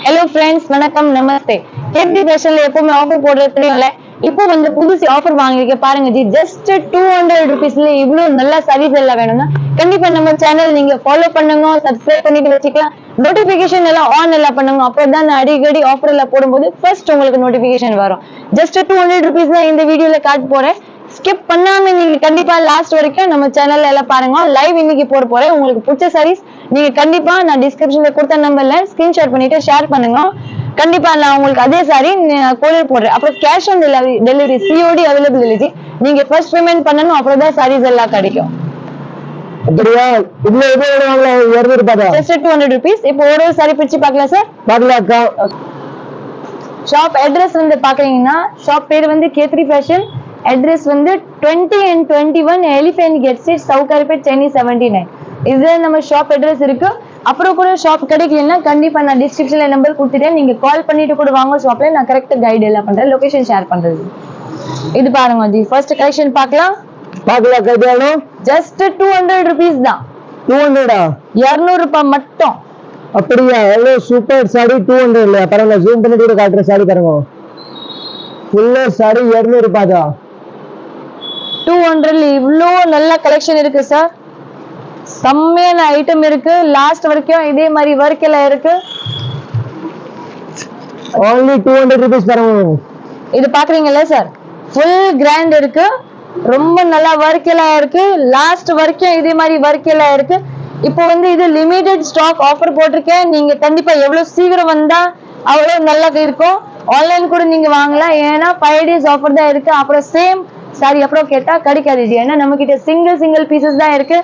Hello friends, வணக்கம் நமஸ்தே. KP ஃபேஷன்ல எப்பவுமே offer போடுறது தெரியும்ல. இப்போ வந்து புதுசு ஆஃபர் வாங்கிருக்கேன் பாருங்க ஜி. ஜஸ்ட் 200 ரூபீஸ்ல இவ்ளோ நல்ல சர்வீஸ் எல்லாம் வேணும்னா கண்டிப்பா நம்ம சேனல் நீங்க ஃபாலோ பண்ணுங்க, சப்ஸ்கிரைப் பண்ணிட்டு வச்சுக்கலாம். நோட்டிபிகேஷன் எல்லாம் ஆன் எல்லாம் பண்ணுங்க. அப்பதான் நான் அடிக்கடி ஆஃபர் எல்லாம் போடும்போது ஃபர்ஸ்ட் உங்களுக்கு நோட்டிபிகேஷன் வரும். ஜஸ்ட் 200 ரூபீஸ் தான் இந்த வீடியோல காட்ட போறேன். ஸ்கிப் பண்ணாம நீங்க கண்டிப்பா லாஸ்ட் வரைக்கும் நம்ம சேனல்ல எல்லாம் பாருங்க. லைவ் இன்னைக்கு போட போறேன். உங்களுக்கு பிடிச்ச சாரீஸ் நீங்க கண்டிப்பா நான் டிஸ்கிரிப்ஷன்ல கொடுத்த நம்பர்ல ஸ்கிரீன்ஷாட் பண்ணிட்டு ஷேர் பண்ணுங்க. கண்டிப்பா நான் உங்களுக்கு அதே சாரி கொரியர் போடுறேன். அப்புறம் cash on delivery COD availability. நீங்க ஃபர்ஸ்ட் பேமெண்ட் பண்ணணும், அப்புறம் தான் சாரீஸ் எல்லாம் கிடைக்கும். அப்படியா? இதுல எது வாங்கல 200 ரூபாய் தான். Just 200 rupees. இப்போ ஒரு சாரி பிரிச்சு பார்க்கலாம் சார். பார்க்கலாம்க்கா. ஷாப் அட்ரஸ் வந்து பாக்குறீங்கன்னா ஷாப் பேர் வந்து K3 ஃபேஷன். அட்ரஸ் வந்து 20 and 21 elephant gate street, Sowcarpet, Chennai 79. இது நம்ம ஷாப் அட்ரஸ் இருக்கு. அப்புறம் கூட ஷாப் கிடைக்கலன்னா கண்டிப்பா நான் டிஸ்கிரிப்ஷன்ல நம்பர் கொடுத்துட்டேன். நீங்க கால் பண்ணிட்டு கூட வாங்க ஷாப்ல. நான் கரெக்ட் கைட் எல்லாம் பண்றேன், லொகேஷன் ஷேர் பண்றது. இது பாருங்க ஜி, ஃபர்ஸ்ட் கலெக்ஷன் பார்க்கலாம். பார்க்கலாம். ஜஸ்ட் 200 ரூபீஸ் தான். 200 200 ரூபாய் மட்டும். அப்படியா? எவ்வளவு சூப்பர் சாரி. 200 இல்லையா? பாருங்க, ஜூம் பண்ணிட்டு கூட காட்டுற சாரி பாருங்க. ஃபுல்லா சாரி 200 ரூபாய் தான். 200ல இவ்ளோ நல்ல கலெக்ஷன் இருக்கு சார். செம்மையான ஐட்டம் இருக்கு. லாஸ்ட் வரைக்கும் இதே மாதிரி ஒர்க் எல்லாம் இருக்கு. only 200 ரூபீஸ் பாருங்க. இது பாக்குறீங்கல்ல சார், ஃபுல் கிராண்ட் இருக்கு. ரொம்ப நல்லா ஒர்க் எல்லாம் இருக்கு. லாஸ்ட் வரைக்கும் இதே மாதிரி ஒர்க் எல்லாம் இருக்கு. இப்போ வந்து இது லிமிடெட் ஸ்டாக் ஆஃபர் போட்டிருக்கேன். நீங்க கண்டிப்பா எவ்வளவு சீக்கிரம் வந்தா அவ்வளவு நல்லா இருக்கும். ஆன்லைன் கூட நீங்க வாங்கலாம், ஏன்னா 5 days ஆஃபர் தான் இருக்கு. அப்புறம் சேம் சாரி அப்புறம் கேட்டா கிடைக்காது ஜி, ஏன்னா நம்ம கிட்ட சிங்கிள் பீசஸ் தான் இருக்கு.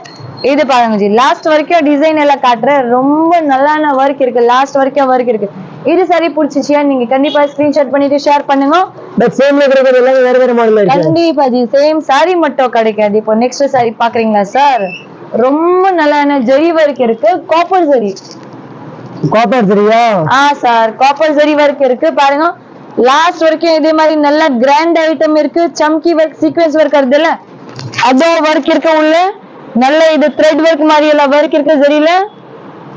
இது பாருங்க ஜி, லாஸ்ட் வரைக்கும் டிசைன் எல்லாம் காட்டுறேன். ரொம்ப நல்லான ஒர்க் இருக்கு. லாஸ்ட் வரைக்கும் ஒர்க் இருக்கு. இது சரி பிடிச்சிச்சியா நீங்க கண்டிப்பா ஸ்கிரீன்ஷாட் பண்ணிட்டு ஷேர் பண்ணுங்க. பட் சேம்ல கிடைக்கிறது எல்லாம் வேற மாடல்ல இருக்கு. கண்டிப்பா ஜி, சேம் சாரி மட்டும் கிடைக்காது. இப்போ நெக்ஸ்ட் சாரி பாக்குறீங்களா சார்? ரொம்ப நல்லான ஜரி ஒர்க் இருக்கு. காப்பர் ஜரி. காப்பர் ஜரியா? சார், காப்பர் ஜரி ஒர்க் இருக்கு பாருங்க. லாஸ்ட் வரைக்கும் இதே மாதிரி நல்ல கிராண்ட் ஐட்டம் இருக்கு. சம்கி ஒர்க், சீக்வென்ஸ் ஒர்க் இருக்குல்ல, அதோ ஒர்க் இருக்கு உள்ள. நல்ல இது த்ரெட் ஒர்க் மாதிரி எல்லாம் ஒர்க் இருக்கு ஜரியில.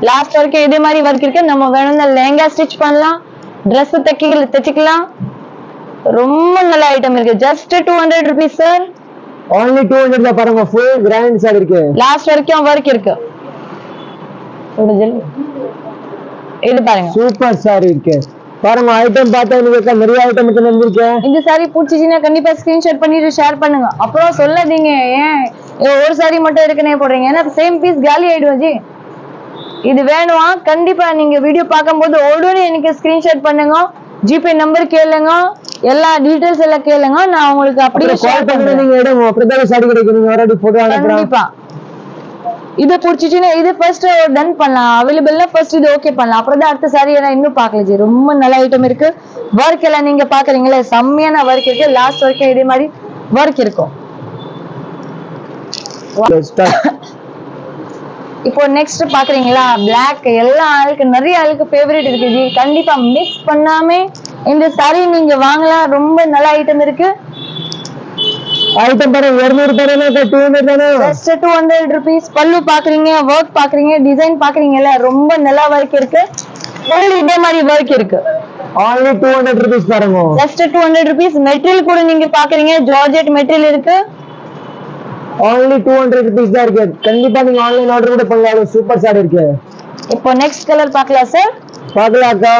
லாஸ்ட் வரைக்கும் இதே மாதிரி ஒர்க் இருக்கு. நம்ம வேணும்னா லெஹங்கா ஸ்டிச் பண்ணலாம், Dress தைச்சிக்கலாம். ரொம்ப நல்ல ஐட்டம் இருக்கு. Just 200 rupees sir. only 200 தான் பாருங்க. ஃபுல் கிராண்ட் சாரி இருக்கு. லாஸ்ட் வரைக்கும் ஒர்க் இருக்கு. இது பாருங்க, சூப்பர் சாரி இருக்கு பாருங்க. ஐட்டம் பார்த்தா நீங்க நிறைய ஐட்டம் வந்திருக்கு. இந்த சாரி பிடிச்சிச்சுன்னா கண்டிப்பா ஸ்கிரீன்ஷாட் பண்ணிட்டு ஷேர் பண்ணுங்க. அப்புறம் சொல்லாதீங்க ஏன் ஒரு சாரி மட்டும் இருக்குன்னே போடுறீங்க, ஏன்னா சேம் பீஸ் காலி ஆயிடும் ஜி. இது வேணுமா? கண்டிப்பா நீங்க வீடியோ பார்க்கும்போது உடனே எனக்கு ஸ்கிரீன்ஷாட் பண்ணுங்க. ஜிபே நம்பர் கேளுங்க, எல்லா டீடைல்ஸ் எல்லாம் கேளுங்க. நான் உங்களுக்கு அப்படியே ஷேர் பண்றேன். நீங்க இடம் அப்படியே சாரி கிடைக்கும். நீங்க ஆல்ரெடி போட்டோ அனுப்புறேன். கண்டிப்பா இது பிடிச்சிச்சுன்னா இது ஃபர்ஸ்ட் டன் பண்ணலாம். அவைலபிள்னா ஃபர்ஸ்ட் இது ஓகே பண்ணலாம். அப்புறம் தான் அடுத்த சாரி எல்லாம் இன்னும் பார்க்கல ஜி. ரொம்ப நல்ல ஐட்டம் இருக்கு. ஒர்க் எல்லாம் நீங்க பாக்குறீங்களா, செம்மையான ஒர்க் இருக்கு. லாஸ்ட் வரைக்கும் இதே மாதிரி ஒர்க் இருக்கும். இப்போ நெக்ஸ்ட் பாக்குறீங்களா, பிளாக். எல்லா ஆளுக்கு நிறைய ஆளுக்கு ஃபேவரட் இருக்கு ஜி. கண்டிப்பா மிக்ஸ் பண்ணாம இந்த சாரி நீங்க வாங்கலாம். ரொம்ப நல்ல ஐட்டம் இருக்கு. ஐட்டம் பாருங்க 200 தானே, 200 தானே. Just 200 rupees. பல்லு பாக்குறீங்க, ஒர்க் பாக்குறீங்க, டிசைன் பாக்குறீங்கல்ல, ரொம்ப நல்ல ஒர்க் இருக்கு. இதே மாதிரி ஒர்க் இருக்கு. only 200 ரூபீஸ் பாருங்க. Just 200 rupees. மெட்டீரியல் கூட நீங்க பாக்குறீங்க, ஜார்ஜெட் மெட்டீரியல் இருக்கு. only 200 ரூபீஸ் தான் இருக்கு. கண்டிப்பா நீங்க ஆன்லைன் ஆர்டர் கூட பண்ணலாம். சூப்பர் சாரி இருக்கு. இப்போ நெக்ஸ்ட் கலர் பார்க்கலாம் சார். பார்க்கலாம்க்கா.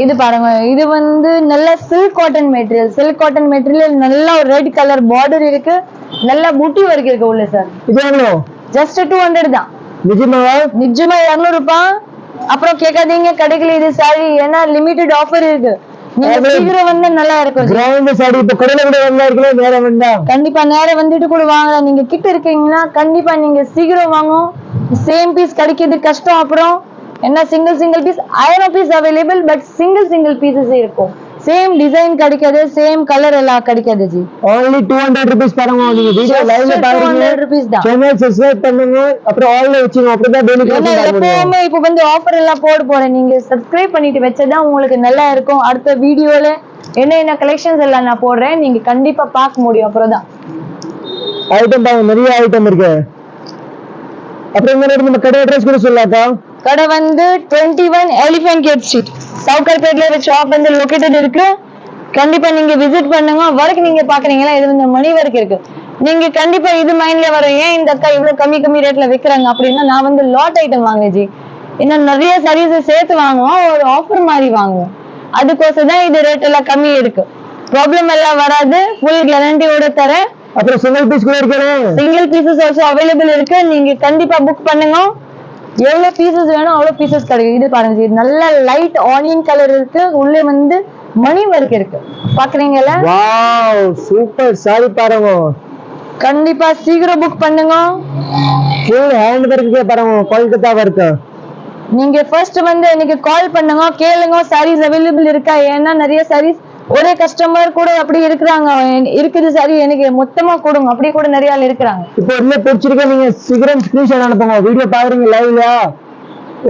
இது பாருங்க, இது வந்து நல்ல silk cotton material. Silk cotton material நல்ல ஒரு ரெட் கலர் பார்டர் இருக்கு. நல்ல பூட்டி ஒர்க் இருக்கு உள்ள சார். இது எவ்வளவு? ஜஸ்ட் 200 தான். நிஜமாவா? நிஜமா 200 ரூபாய். அப்புறம் கேட்காதீங்க கிடைக்கல இது சாரி, ஏன்னா லிமிடெட் ஆஃபர் இருக்கு. நீங்க சீக்கிரம் வந்தா நல்லா இருக்கும். கிராண்ட் சாரி இப்ப கடையில கூட வந்தா இருக்கல, நேரா வந்தா கண்டிப்பா நேரா வந்துட்டு கூட வாங்கலாம். நீங்க கிட்ட இருக்கீங்கன்னா கண்டிப்பா நீங்க சீக்கிரம் வாங்க. சேம் பீஸ் கிடைக்கிறது கஷ்டம். அப்புறம் என்ன single piece 1000 piece available, but single pieces இருக்கும். சேம் டிசைன் கிடைக்காது, சேம் கலர் எல்லாம் கிடைக்காது ஜி. only 200 ரூபீஸ் பாருங்க. நீங்க வீடியோ லைவ்ல பாருங்க. 200 ரூபீஸ் தான். சேனல் சப்ஸ்கிரைப் பண்ணுங்க, அப்புறம் ஆல்ல வெச்சுங்க. அப்படிதான் டெய்லி எப்பவுமே இப்போ வந்து ஆஃபர் எல்லாம் போறேன். நீங்க சப்ஸ்கிரைப் பண்ணிட்டு வெச்சதான் உங்களுக்கு நல்லா இருக்கும். அடுத்த வீடியோல என்ன கலெக்ஷன்ஸ் எல்லாம் நான் போடுறேன், நீங்க கண்டிப்பா பார்க்க முடியும். அப்புறம் தான் ஐட்டம் பாருங்க, நிறைய ஐட்டம் இருக்கு. அப்புறம் இந்த நம்ம கடை அட்ரஸ் கூட சொல்லலாம்க்கா. கடை வந்து 21 எலிஃபென்ட் கேட் ஸ்ட்ரீட் சவுக்கர்பேட்ல ஷாப் வந்து லொகேட்டட் இருக்கு. கண்டிப்பா நீங்க விசிட் பண்ணுங்க. ஒர்க் நீங்க பாக்குறீங்களா, இது வந்து மணி ஒர்க் இருக்கு. நீங்க கண்டிப்பா இது மைண்ட்ல வரும், ஏன் இந்த அக்கா இவ்வளவு கம்மி ரேட்ல விக்கிறாங்க அப்படின்னா, நான் வந்து லாட் ஐட்டம் வாங்க ஜி. இன்னும் நிறைய சர்வீஸ் சேர்த்து வாங்குவோம், ஒரு ஆஃபர் மாதிரி வாங்குவோம். அதுக்கோசம் தான் இது ரேட் எல்லாம் கம்மி இருக்கு. ப்ராப்ளம் எல்லாம் வராது, ஃபுல் கேரண்டியோட தரேன். அப்புறம் சிங்கிள் பீஸ் கூட இருக்கு, சிங்கிள் பீசஸ் ஆல்சோ அவைலபிள் இருக்கு. நீங்க கண்டிப்பா புக் பண்ணுங்க. எவ்வளவு பீசஸ் வேணும் அவ்வளவு பீசஸ் கிடைக்கும். இது பாருங்க ஜி, நல்ல லைட் ஆனியன் கலர் இருக்கு, உள்ளே வந்து மணி ஒர்க் இருக்கு. பாக்குறீங்கல்ல, வாவ் சூப்பர் சாரி பாருங்க. கண்டிப்பா சீக்கிரம் புக் பண்ணுங்க. ஃபுல் ஹேண்ட் ஒர்க் பாருங்க, கொல்கத்தா ஒர்க். நீங்க ஃபர்ஸ்ட் வந்து எனக்கு கால் பண்ணுங்க, கேளுங்க சாரீஸ் அவைலபிள் இருக்கா. ஏன்னா நிறைய சாரீஸ் ஒரே கஸ்டமர் கூட அப்படி இருக்கிறாங்க, இருக்குது சாரி எனக்கு மொத்தமா கொடுங்க, அப்படி கூட நிறைய ஆள் இருக்கிறாங்க. இப்போ என்ன பிடிச்சிருக்க நீங்க சீக்கிரம் ஸ்கிரீன்ஷாட் அனுப்புங்க. வீடியோ பாக்குறீங்க லைவ்ல,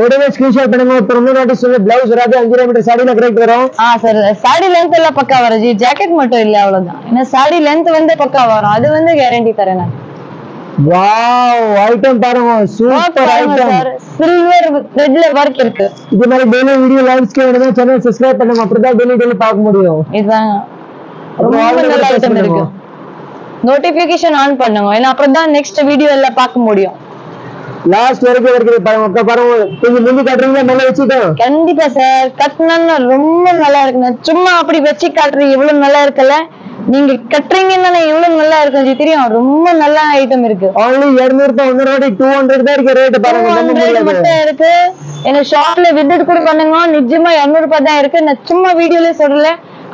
உடனே ஸ்கிரீன்ஷாட் பண்ணுங்க. இப்போ இன்னொரு வாட்டி சொல்லு, பிளவுஸ் வராது, 5 மீட்டர் சாரில கரெக்ட் வரும். சார் சாரி லென்த் எல்லாம் பக்கா வரும் ஜி, ஜாக்கெட் மட்டும் இல்ல அவ்வளவுதான். ஏன்னா சாரி லென்த் வந்து பக்கா வரும், அது வந்து கேரண்டி தரேன் நான். வாவ் ஐட்டம் பாருங்க, சூப்பர் ஐட்டம். சில்வர் த்ரெட்ல வர்க் இருக்கு. இது மாதிரி டெய்லி வீடியோ லைவ்ஸ்க்கு வேணும்னா சேனல் சப்ஸ்கிரைப் பண்ணுங்க, அப்படிதான் டெய்லி பார்க்க முடியும். இதுதான் ரொம்ப நல்ல ஐட்டம் இருக்கு. நோட்டிபிகேஷன் ஆன் பண்ணுங்க, ஏன்னா அப்புறம் தான் நெக்ஸ்ட் வீடியோ எல்லாம் பார்க்க முடியும். லாஸ்ட் வரைக்கும் வரைக்கும் பாருங்க. பாருங்க கொஞ்சம் முந்தி காட்டுறீங்களா, மேல வச்சுட்டோம். கண்டிப்பா சார், கட்டினா ரொம்ப நல்லா இருக்கு. சும்மா அப்படி வச்சு காட்டுறீங்க, இவ்வளவு நல்லா இருக்குல்ல. நீங்க கட்டுறீங்கன்னா எவ்வளவு நல்லா இருக்கும் ஜி, தெரியும். ரொம்ப நல்ல ஐட்டம் இருக்கு. only 200 ரூபாய், 200 தான் இருக்கு ரேட் பாருங்க. 200 மட்டும் இருக்கு. எனக்கு ஷாப்ல விசிட் கூட பண்ணுங்க, நிஜமா 200 ரூபாய் தான் இருக்கு. நான் சும்மா வீடியோல சொல்லல,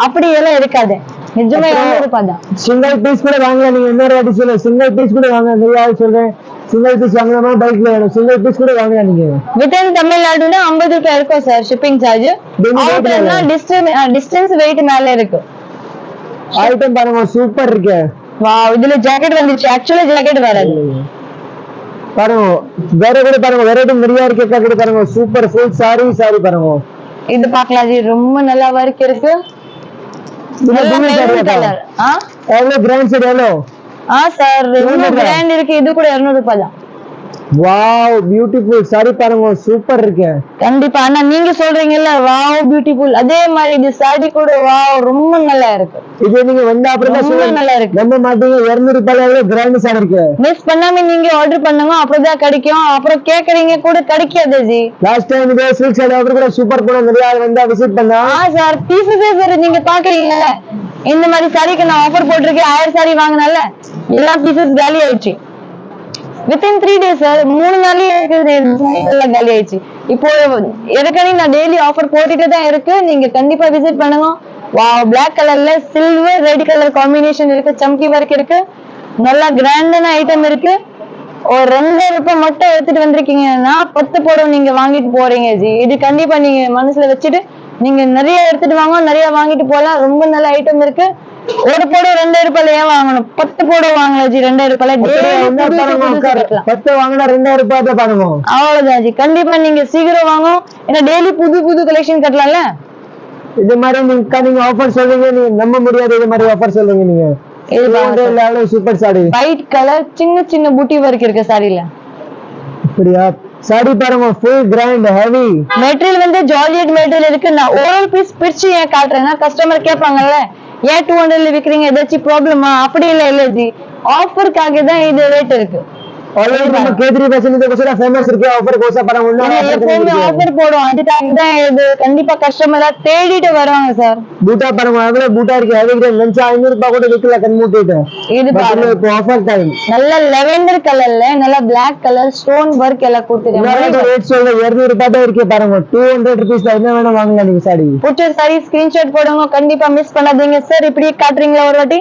அப்படி எல்லாம் இருக்காது, நிஜமா 200 ரூபாய் தான். சிங்கிள் பீஸ் கூட வாங்கலாம். நீங்க இன்னொரு வாட்டி சொல்ல, சிங்கிள் பீஸ் கூட வாங்க. நிறைய சொல்றேன், சிங்கிள் பீஸ் வாங்கலாமா பைக்ல வேணும், சிங்கிள் பீஸ் கூட வாங்கலாம். நீங்க வித்தின் தமிழ்நாடுனா 50 ரூபாய் இருக்கும் sir shipping charge. Distance weight மேல இருக்கு. ஐட்டம் பாருங்க, சூப்பர் இருக்கு. வாவ், இதுல ஜாக்கெட் வந்துச்சு. ஆக்சுவலா ஜாக்கெட் வராது பாருங்க. வேற கூட பாருங்க, வெரைட்டி நிறைய இருக்கு. கூட பாருங்க, சூப்பர் ஃபுல் சாரி பாருங்க. இது பார்க்கலாம் ஜி, ரொம்ப நல்லா வர்க் இருக்கு. கலர் எவ்வளவு கிராண்ட் சார், எவ்வளவு? சார் ரொம்ப பிராண்ட் இருக்கு. இது கூட 200 ரூபாய் தான். வாவ் பியூட்டிஃபுல் சாரி பாருங்க, சூப்பர் இருக்கு. கண்டிப்பா. ஆனா நீங்க சொல்றீங்கல்ல வாவ் பியூட்டிஃபுல், அதே மாதிரி இது சாரி கூட வாவ் ரொம்ப நல்லா இருக்கு. இது நீங்க வந்தா அப்புறம் தான் நல்லா இருக்கு. நம்ம மாட்டீங்க, 200 ரூபாயில கிராண்ட் சாரி இருக்கு. மிஸ் பண்ணாம நீங்க ஆர்டர் பண்ணுங்க, அப்பதான் கிடைக்கும். அப்புறம் கேக்குறீங்க கூட கிடைக்காது ஜி. லாஸ்ட் டைம் இதே சில்க் சாரி ஆர்டர் கூட சூப்பர் பண்ண, நிறைய வந்தா விசிட் பண்ணா. சார் பீசஸே சார் நீங்க பாக்குறீங்கல்ல, இந்த மாதிரி சாரிக்கு நான் ஆஃபர் போட்டிருக்கேன். 1000 சாரி வாங்கினால எல்லா பீசஸ் காலி ஆயிடுச்சு. வித்தின் 3 days சார், 3 நாள்லயே எல்லாம் காலி ஆயிடுச்சு. இப்போ ஏற்கனவே நான் டெய்லி ஆஃபர் போட்டுட்டு தான் இருக்கு. நீங்க கண்டிப்பா விசிட் பண்ணுங்க. வாவ், பிளாக் கலர்ல சில்வர் ரெட் கலர் காம்பினேஷன் இருக்கு, சம்கி ஒர்க் இருக்கு, நல்லா கிராண்டான ஐட்டம் இருக்கு. ஒரு 2000 ரூபாய் மட்டும் எடுத்துட்டு வந்திருக்கீங்கன்னா 10 போடும் நீங்க வாங்கிட்டு போறீங்க ஜி. இது கண்டிப்பா நீங்க மனசுல வச்சுட்டு நீங்க நிறைய எடுத்துட்டு வாங்க, நிறைய வாங்கிட்டு போலாம். ரொம்ப நல்ல ஐட்டம் இருக்கு. ஒரு போட 2000 ரூபாயில ஏன் வாங்கணும், 10 போட வாங்கலாம் ஜி. 2000 ரூபாயில 10 வாங்கினா 2000 ரூபாய் தான் பாருங்க. அவ்வளவுதான் ஜி. கண்டிப்பா நீங்க சீக்கிரம் வாங்க, ஏன்னா டெய்லி புது கலெக்ஷன் கட்டலாம்ல. இது மாதிரி நீங்க ஆஃபர் சொல்றீங்க, நீங்க நம்ப முடியாது. இது மாதிரி ஆஃபர் சொல்றீங்க நீங்க. சூப்பர் சாரி, ஒயிட் கலர், சின்ன பூட்டி ஒர்க் இருக்கு சாரில. அப்படியா? சாரி பாருங்க, ஃபுல் கிராண்ட் ஹெவி மெட்டீரியல் வந்து ஜார்ஜெட் மெட்டீரியல் இருக்கு. நான் ஒரு பீஸ் பிரிச்சு ஏன் காட்டுறேன்னா, கஸ்டமர் கேட்பாங்கல்ல, ஏன் 200 விக்கிறீங்க, ஏதாச்சும் ப்ராப்ளமா? அப்படி இல்ல ஜி, ஆஃபருக்காக தான் இது ரேட் இருக்கு. ஆல்ரெடி நம்ம கேத்ரி ஃபேஷன் இது கோசரா ஃபேமஸ் இருக்கு. ஆஃபர் கோசா படம் ஒண்ணா எப்பவுமே ஆஃபர் போடும், அதுக்காக தான் இது. கண்டிப்பா கஸ்டமரா தேடிட்டு வருவாங்க சார். பூட்டா பாருங்க, எவ்வளவு பூட்டா இருக்கு. ஹெவி கிராண்ட் லஞ்சா 500 ரூபாய் கூட விக்கல கன்மூட்டிட்டு. இது பாருங்க, இப்போ ஆஃபர் டைம். நல்ல லெவெண்டர் கலர்ல நல்ல பிளாக் கலர் ஸ்டோன் வர்க் எல்லாம் கொடுத்துருக்காங்க. ரேட் சொல்ல 200 ரூபாய் தான் இருக்கு பாருங்க. 200 ரூபீஸ் என்ன வேணா வாங்கலாம் நீங்க சாரி. புடிச்ச சாரி ஸ்கிரீன்ஷாட் போடுங்க, கண்டிப்பா மிஸ் பண்ணாதீங்க. சார் இப்படி காட்டுறீங்களா ஒரு வாட்டி?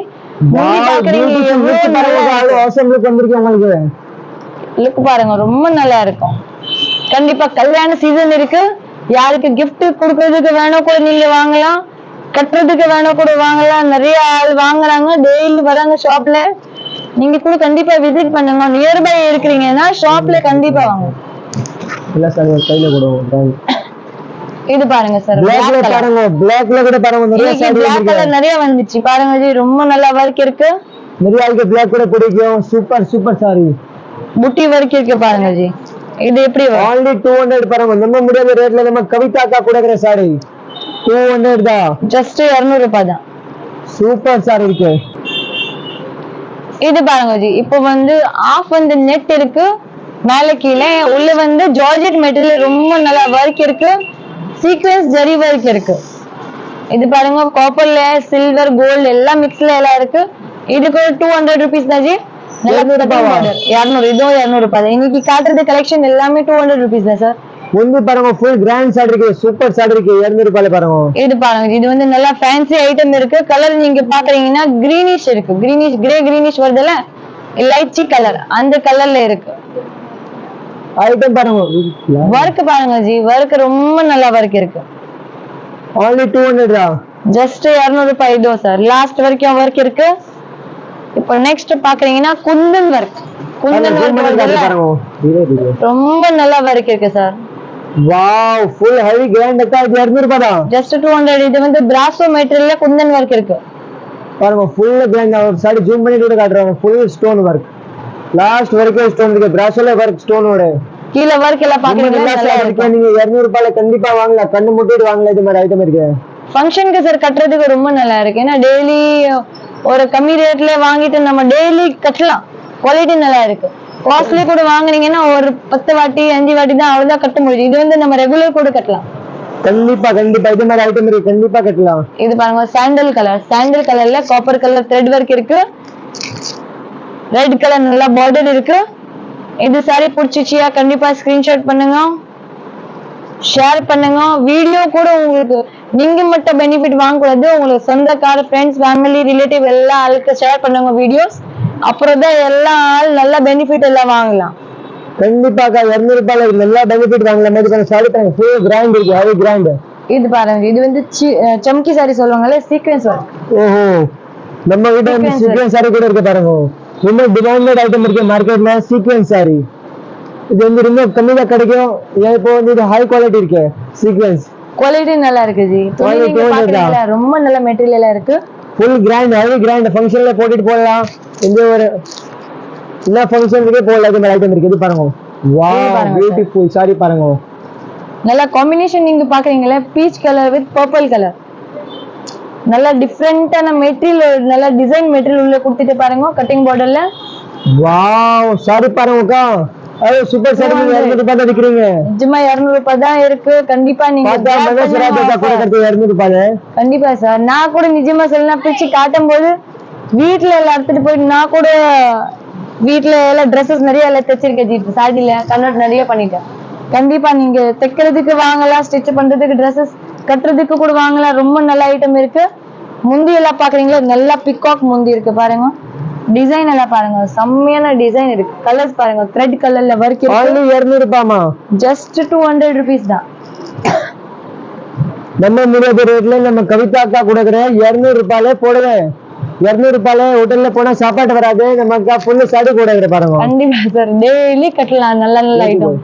ஆசம் லுக் வந்திருக்கு உங்களுக்கு. லுக் பாருங்க, ரொம்ப நல்லா இருக்கும். கண்டிப்பா கல்யாண சீசன் இருக்கு. யாருக்கு கிஃப்ட் கொடுக்கறதுக்கு வேணும் கூட நீங்க வாங்கலாம், கட்டுறதுக்கு வேணும் கூட வாங்கலாம். நிறைய ஆள் வாங்குறாங்க, டெய்லி வராங்க ஷாப்ல. நீங்க கூட கண்டிப்பா விசிட் பண்ணுங்க. நியர்பை இருக்கிறீங்கன்னா ஷாப்ல கண்டிப்பா வாங்க. இல்ல சார், கையில கொடுங்க. இது பாருங்க சார், பிளாக்ல பாருங்க, பிளாக்ல கூட பாருங்க, நிறைய சாரி பிளாக் கலர் நிறைய வந்துச்சு பாருங்க ஜி. ரொம்ப நல்லா வர்க் இருக்கு. நிறைய ஆளுக்கு பிளாக் கூட பிடிக்கும். சூப்பர் சாரி, புட்டி வர்க் இருக்கு பாருங்க ஜி. இது எப்படி வரும்? only 200 பாருங்க. நம்ம முடியாத ரேட்ல நம்ம கவிதா அக்கா கொடுக்குற சாரி 200 தான். ஜஸ்ட் 200 ரூபாய் தான். சூப்பர் சாரி இருக்கு. இது பாருங்க ஜி, இப்போ வந்து ஆஃப் வந்து நெட் இருக்கு, மேல கீழே உள்ள வந்து ஜார்ஜெட் மெட்டீரியல் ரொம்ப நல்லா ஒர்க் இருக்கு, சீக்வென்ஸ் ஜரி ஒர்க் இருக்கு. இது பாருங்க காப்பர்ல சில்வர் கோல்ட் எல்லாம் மிக்ஸ்ல எல்லாம் இருக்கு. இதுக்கு 200 ருபீஸ் தான் ஜி. 200. இதுவும் 200 ரூபாய் தான். இன்னைக்கு காட்டுறது கலெக்ஷன் எல்லாமே 200 ருபீஸ் தான் சார். வந்து பாருங்க ஃபுல் கிராண்ட் சாரி இருக்கு, சூப்பர் சாரி இருக்கு, 200 ரூபாயில பாருங்க. இது பாருங்க, இது வந்து நல்லா ஃபேன்சி ஐட்டம் இருக்கு. கலர் நீங்க பாக்குறீங்கன்னா கிரீனிஷ் இருக்கு, கிரீனிஷ் கிரே கிரீனிஷ் வருதுல, லைச்சி கலர் அந்த கலர்ல இருக்கு. ஐட்டம் பாருங்க, வர்க் பாருங்க ஜி, வர்க் ரொம்ப நல்லா வர்க் இருக்கு. only 200 தான். ஜஸ்ட் 200 ரூபாய் இதோ சார். லாஸ்ட் வரைக்கும் வர்க் இருக்கு. இப்போ நெக்ஸ்ட் பாக்குறீங்கன்னா குந்தன் வர்க். குந்தன் வர்க் பாருங்க, ரொம்ப நல்லா வர்க் இருக்கு sir. Wow, full heavy grand அக்கா, இது 200 ரூபாய் தான். ஜஸ்ட் 200. இது வந்து பிராசோ மெட்டீரியல்ல குந்தன் வர்க் இருக்கு பாருங்க, ஃபுல் கிராண்ட். ஒரு சாரி ஜூம் பண்ணி கூட காட்டுறாங்க, ஃபுல் ஸ்டோன் வர்க், லாஸ்ட் வரைக்கும் ஸ்டோன் இருக்கு, பிராசோல வர்க் ஸ்டோனோட கீழ வர்க் எல்லாம் பாக்குறீங்கன்னா நல்லா இருக்கு. நீங்க 200 ரூபாயில கண்டிப்பா வாங்கலாம், கண்ணு மூடிட்டு வாங்கலாம். இது மாதிரி ஐட்டம் இருக்கு. ஃபங்க்ஷனுக்கு சார் கட்டுறதுக்கு ரொம்ப நல்லா இருக்கு. ஏன்னா டெய்லி ஒரு கம்மி ரேட்ல வாங்கிட்டு நம்ம டெய்லி கட்டலாம். குவாலிட்டி நல்லா இருக்கு. காஸ்ட்லி கூட வாங்குனீங்கன்னா ஒரு 10 வாட்டி 5 வாட்டி தான் அவ்வளவுதான் கட்ட முடியும். இது வந்து நம்ம ரெகுலர் கூட கட்டலாம். கண்டிப்பா கண்டிப்பா இது மாதிரி ஐட்டம் இருக்கு, கண்டிப்பா கட்டலாம். இது பாருங்க சாண்டல் கலர், சாண்டல் கலர்ல காப்பர் கலர் த்ரெட் ஒர்க் இருக்கு, ரெட் கலர் நல்லா பார்டர் இருக்கு. இது சாரி பிடிச்சிச்சியா கண்டிப்பா ஸ்கிரீன்ஷாட் பண்ணுங்க, ஷேர் பண்ணுங்க. வீடியோ கூட உங்களுக்கு நீங்க மட்டும் பெனிஃபிட் வாங்கக்கூடாது, உங்களுக்கு சொந்தக்கார ஃப்ரெண்ட்ஸ் ஃபேமிலி ரிலேட்டிவ் எல்லா ஆளுக்கு ஷேர் பண்ணுங்க வீடியோஸ். அப்புறம் தான் எல்லா ஆள் நல்ல பெனிஃபிட் எல்லாம் வாங்கலாம். கண்டிப்பாக்கா 200 ரூபாயில நல்லா பெனிஃபிட் வாங்கலாம். மாதிரி சாரி பாருங்க, ஃபுல் கிராண்ட் இருக்கு, ஹெவி கிராண்ட். இது பாருங்க, இது வந்து சம்கி சாரி சொல்லுவாங்கல்ல, சீக்வென்ஸ் வர்க். ஓஹோ, நம்ம கிட்ட வந்து சீக்வென்ஸ் சாரி கூட இருக்கு பாருங்க. ரொம்ப டிமாண்டட் ஐட்டம் இருக்கு மார்க்கெட்ல, சீக்வென்ஸ் சாரி. இது வந்து ரொம்ப கம்மியா கிடைக்கும். இப்போ வந்து இது ஹை குவாலிட்டி இருக்கு, சீக்வென்ஸ் குவாலிட்டி நல்லா இருக்கு ஜி. ரொம்ப நல்ல மெட்டீரியலா இருக்கு. Full grand, heavy grand. ஃபங்க்ஷன்ல போட்டுட்டு போடலாம், இந்த ஒரு என்ன ஃபங்க்ஷனுக்கே போடலாம். இது மாதிரி ஐட்டம் இருக்கு. இது பாருங்க, வாவ் பியூட்டிஃபுல் சாரி பாருங்க. நல்ல காம்பினேஷன் நீங்க பாக்குறீங்களா, peach colour with purple colour. நல்ல டிஃபரெண்டான மெட்டீரியல், நல்ல டிசைன் மெட்டீரியல் உள்ள கொடுத்துட்டு பாருங்க, கட்டிங் பார்டர்ல. வாவ் சாரி பாருங்கக்கா, அது சூப்பர் சாரி. 200 ரூபாய் தான் விக்கிறீங்க. நிஜமா 200 ரூபாய் தான் இருக்கு. கண்டிப்பா நீங்க கண்டிப்பா சார். நான் கூட நிஜமா சொல்லலாம், பிரிச்சு காட்டும் போது வீட்டுல எல்லாம் எடுத்துட்டு போயிட்டு நான் கூட வீட்டுல எல்லாம் ட்ரெஸ்ஸஸ் நிறைய எல்லாம் தைச்சிருக்கேன் ஜி. சாரில கன்வெர்ட் நிறைய பண்ணிட்டேன். கண்டிப்பா நீங்க தைக்கிறதுக்கு வாங்கலாம், ஸ்டிச் பண்றதுக்கு ட்ரெஸ்ஸஸ் கட்டுறதுக்கு கூட வாங்கலாம். ரொம்ப நல்ல ஐட்டம் இருக்கு. முந்தி எல்லாம் பாக்குறீங்களா, நல்லா பிகாக் முந்தி இருக்கு பாருங்க. டிசைன் எல்லாம் பாருங்க, செம்மையான டிசைன் இருக்கு. கலர்ஸ் பாருங்க, த்ரெட் கலர்ல வர்க் இருக்கு. 200 ரூபாய்மா, ஜஸ்ட் 200 ருபீஸ் தான். நம்ம முடியாத ரேட்ல நம்ம கவிதா அக்கா கொடுக்குற 200 ரூபாயில போடுவேன். 200 ரூபாயில ஹோட்டல்ல போனா சாப்பாடு வராது. நம்ம ஃபுல்லு சாடி கொடுக்குற பாருங்க. கண்டிப்பா சார், டெய்லி கட்டலாம். நல்ல நல்ல ஐட்டம்,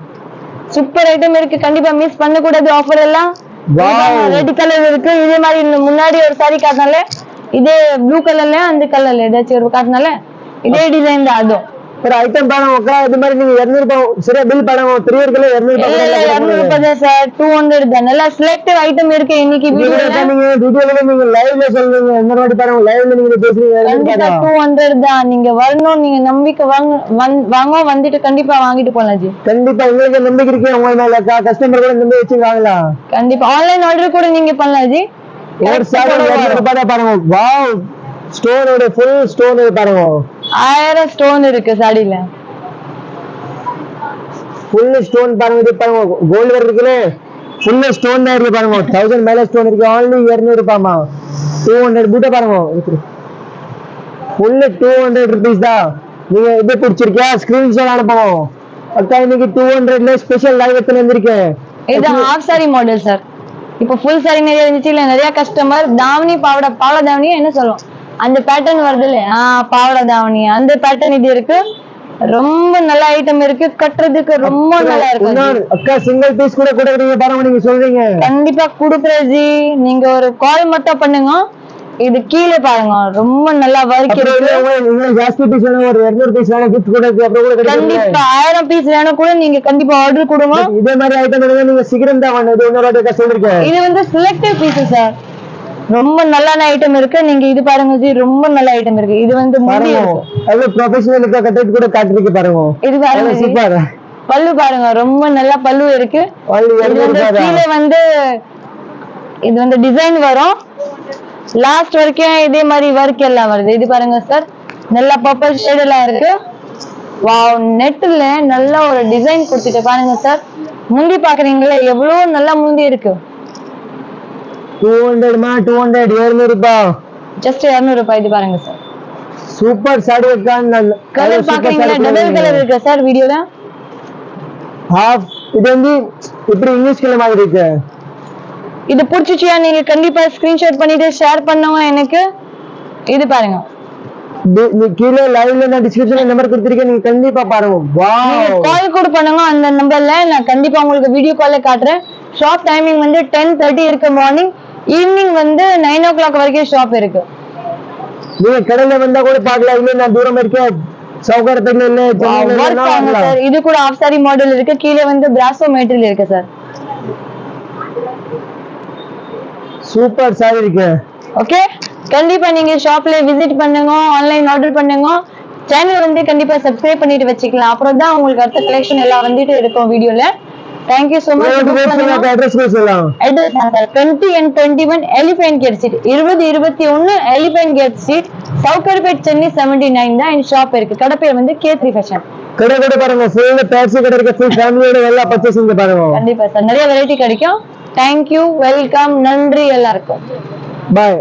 சூப்பர் ஐட்டம் இருக்கு. கண்டிப்பா மிஸ் பண்ண கூடாது ஆஃபர் எல்லாம். ரெட் கலர் இருக்கு. இதே மாதிரி முன்னாடி ஒரு சாரி காட்டினால இதே ப்ளூ கலர்ல அந்த கலர்ல ஏதாச்சும் ஒரு காட்டினால இதே டிசைன் தான். அதுவும் ஒரு ஐட்டம் பாருங்க, இது மாதிரி நீங்க 200 ரூபாய் சரியா பில் பண்ணுங்க. 3 கிலோ 200 ரூபாய் தான் சார். 200 தான். நல்லா செலக்டிவ் ஐட்டம் இருக்கு. இன்னைக்கு வீடியோல நீங்க லைவ்ல சொல்லுங்க, இந்த மாதிரி பாருங்க, லைவ்ல நீங்க பேசுறீங்க. கண்டிப்பா 200 தான். நீங்க வரணும், நீங்க நம்பிக்கை வாங்க வந்துட்டு கண்டிப்பா வாங்கிட்டு போலாம் ஜி. கண்டிப்பா உங்களுக்கு நம்பிக்கை இருக்கு உங்க மேல, கஸ்டமர் கூட நம்பி வச்சு வாங்கலாம். கண்டிப்பா ஆன்லைன் ஆர்டர் கூட நீங்க பண்ணலாம் ஜி. ஒரு சாரி 200 ரூபாய் தான் பாருங்க. வாவ், ஸ்டோனோட ஃபுல் ஸ்டோன் பாருங்க. 1000 ஸ்டோன் இருக்கு சாரில, ஃபுல் ஸ்டோன் பாருங்க. இது பாருங்க, கோல்ட் ஒர்க் இருக்குல, ஃபுல் ஸ்டோன் தான் இருக்கு பாருங்க. 1000 மேல ஸ்டோன் இருக்கு. only 200 ரூபாய்மா. 200 பூட்ட பாருங்க, ஃபுல் 200 ருபீஸ் தான். நீங்க இது பிடிச்சிருக்கியா ஸ்கிரீன்ஷாட் அனுப்புங்க. அக்கா இன்னைக்கு 200ல ஸ்பெஷல் லைவ் எத்தனை வந்திருக்கேன். இது ஹாஃப் சாரி மாடல் சார். இப்போ ஃபுல் சாரி நிறைய இருந்துச்சு இல்ல, நிறைய கஸ்டமர் தாவணி பாவாடை தாவணி என்ன சொல்லும் அந்த பேட்டர்ன் வருது இல்ல, பாவாடை தாவணி அந்த பேட்டர்ன் இது இருக்கு. ரொம்ப நல்ல ஐட்டம் இருக்கு, கட்டுறதுக்கு ரொம்ப நல்லா இருக்கு. அக்கா சிங்கிள் பீஸ் கூட கொடுக்குறீங்க பாருங்க, நீங்க சொல்றீங்க. கண்டிப்பா குடுக்குறேன் ஜி. நீங்க ஒரு கால் மட்டும் பண்ணுங்க, இது கீழே பாருங்க ரொம்ப நல்லா ஒர்க் இருக்கு. இன்னும் ஜாஸ்தி பீஸ் வேணும், ஒரு 200 பீஸ் வேணும், gift கூட இருக்கு, அப்புறம் கூட கிடைக்கும். கண்டிப்பா 1000 பீஸ் வேணும் கூட நீங்க கண்டிப்பா ஆர்டர் கொடுங்க. இதே மாதிரி ஐட்டம் வேணும் நீங்க சீக்கிரம் தான் வாங்க. இது இன்னொரு வாட்டி சொல்லிருக்கேன். இது வந்து செலக்டிவ் பீஸ் சார். ரொம்ப நல்லான ஐட்டம் இருக்கு. நீங்க இது பாருங்க ஜி, ரொம்ப நல்ல ஐட்டம் இருக்கு. இது வந்து முடி இருக்கு. அது ப்ரொபஷனலுக்கு கட்டட் கூட காட்டிருக்கு பாருங்க. இது பாருங்க சூப்பர். பல்லு பாருங்க ரொம்ப நல்லா பல்லு இருக்கு. கீழே வந்து இது வந்து டிசைன் வரும். லாஸ்ட் வரைக்கும் இதே மாதிரி ஒர்க் எல்லாம் வருது. இது பாருங்க சார், நல்ல பர்பிள் ஷேட் எல்லாம் இருக்கு. வாவ், நெட்ல நல்ல ஒரு டிசைன் கொடுத்துட்டு பாருங்க சார். முந்தி பாக்குறீங்களா எவ்வளவு நல்லா முந்தி இருக்கு. 200 மா 200 200 ரூபாய், ஜஸ்ட் 200 ரூபாய். இது பாருங்க சார், சூப்பர் சாரி கலர் பாக்குறீங்களா டபுள் கலர் இருக்கு சார் வீடியோல. ஹாஃப் இது வந்து இப்படி இங்கிலீஷ் கலர் மாதிரி இருக்கு. இது பிடிச்சிச்சியா நீங்க கண்டிப்பா ஸ்கிரீன்ஷாட் பண்ணிட்டு ஷேர் பண்ணுங்க எனக்கு. இது பாருங்க, நீ கீழே லைவ்ல நான் டிஸ்கிரிப்ஷன்ல நம்பர் கொடுத்திருக்கேன், நீங்க கண்டிப்பா பாருங்க. வாவ், கால் கூட பண்ணுங்க அந்த நம்பர்ல. நான் கண்டிப்பா உங்களுக்கு வீடியோ கால்ல காட்டுறேன். ஷாப் டைமிங் வந்து 10:30 இருக்கு மார்னிங். ஈவினிங் வந்து 9 o'clock வரைக்கும் ஷாப் இருக்கு. நீங்க கடையில வந்தா கூட பார்க்கலாம். இல்ல நான் தூரம் இருக்கேன் சௌகரியத்துல இல்ல சார். இது கூட ஆஃப் சாரி மாடல் இருக்கு. கீழே வந்து பிராசோ மெட்டீரியல் இருக்கு சார். சூப்பர் சாரி இருக்கு. ஓகே, கண்டிப்பா நீங்க ஷாப்ல விசிட் பண்ணுங்க, ஆன்லைன் ஆர்டர் பண்ணுங்க. சேனல் வந்து கண்டிப்பா சப்ஸ்கிரைப் பண்ணிட்டு வச்சுக்கலாம். அப்புறம் தான் உங்களுக்கு அடுத்த கலெக்ஷன் எல்லாம் வந்துட்டு இருக்கும் வீடியோல. Thank you so much. Address சொல்லலாம். Address 20 and 21 elephant gate street, 20-21 elephant gate street, Sowcarpet, Chennai 79 தான் இந்த ஷாப் இருக்கு. கடை பேர் வந்து K3 ஃபேஷன். கடை கூட பாருங்க, ஃபுல் டாக்ஸி கடை இருக்கு, ஃபுல் ஃபேமிலியோட எல்லாம் பர்ச்சேசிங் பாருங்க. கண்டிப்பா சார், நிறைய வெரைட்டி கிடைக்கும். Thank you, வெல்கம், நன்றி எல்லாருக்கும். பாய்.